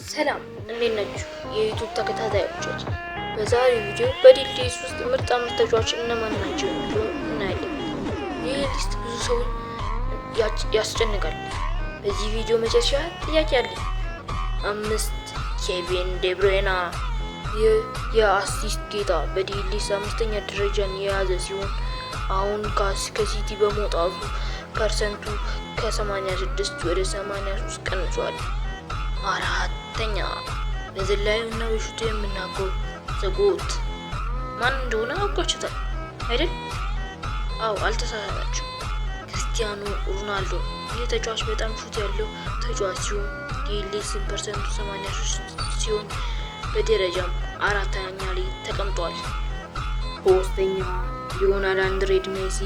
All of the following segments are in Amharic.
ሰላም እንዴት ናችሁ የዩቲዩብ ተከታታዮች? በዛሬው ቪዲዮ በዲልዲስ ውስጥ ምርጥ ተጫዋቾች እነማን ናቸው የሚለውን እናያለን። ይህ ሊስት ብዙ ሰው ያስጨንቃል። በዚህ ቪዲዮ መጨረሻ ጥያቄ አለ። 5 ኬቪን ዴብሩይነ የአሲስት ጌታ በዲልዲስ 5ኛ ደረጃን የያዘ ሲሆን አሁን ከሲቲ በመውጣቱ ፐርሰንቱ ከ86 ወደ 83 ቀንሷል። አራተኛ በዝላዩ እና በሹቱ የምናውቀው ዘጎት ማን እንደሆነ አውቃችሁታል አይደል? አዎ አልተሳሳታችሁ፣ ክርስቲያኖ ሮናልዶ። ይህ ተጫዋች በጣም ሹት ያለው ተጫዋች ሲሆን ዲልዲስ ፐርሰንቱ 83 ሲሆን በደረጃም አራተኛ ላይ ተቀምጧል። ሶስተኛ ሊዮናል አንድሬስ ሜሲ።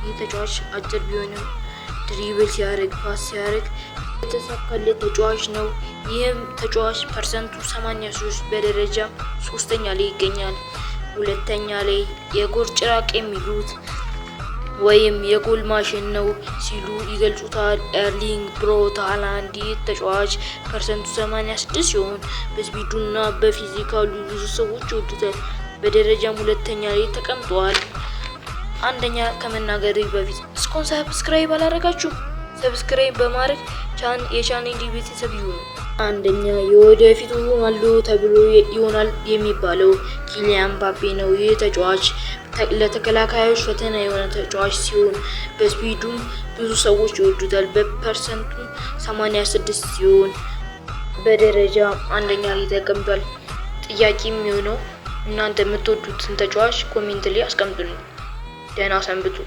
ይህ ተጫዋች አጭር ቢሆንም ድሪብል ሲያደርግ ፓስ ሲያደርግ የተሳካለት ተጫዋች ነው። ይህም ተጫዋች ፐርሰንቱ 83 በደረጃ 3ኛ ላይ ይገኛል። ሁለተኛ ላይ የጎል ጭራቅ የሚሉት ወይም የጎል ማሽን ነው ሲሉ ይገልጹታል ኤርሊንግ ብራውት ሃላንድ። ይህ ተጫዋች ፐርሰንቱ 86 ሲሆን በስፒዱና በፊዚካሉ ብዙ ሰዎች ይወዱታል። በደረጃም ሁለተኛ ላይ ተቀምጧል። አንደኛ ከመናገሬ በፊት እስካሁን ሰብስክራይብ አላደረጋችሁም? ሰብስክራይብ በማድረግ የቻናሌ ቤተሰብ ይሁኑ። አንደኛ የወደፊቱ ሮናልዶ ተብሎ ይሆናል የሚባለው ኪሊያን ምባፔ ነው። ይህ ተጫዋች ለተከላካዮች ፈተና የሆነ ተጫዋች ሲሆን በስፒዱም ብዙ ሰዎች ይወዱታል። በፐርሰንቱ 86 ሲሆን በደረጃ አንደኛ ላይ ተቀምጧል። ጥያቄ የሚሆነው እናንተ የምትወዱትን ተጫዋች ኮሜንት ላይ አስቀምጡልኝ። ደህና ሰንብቱ።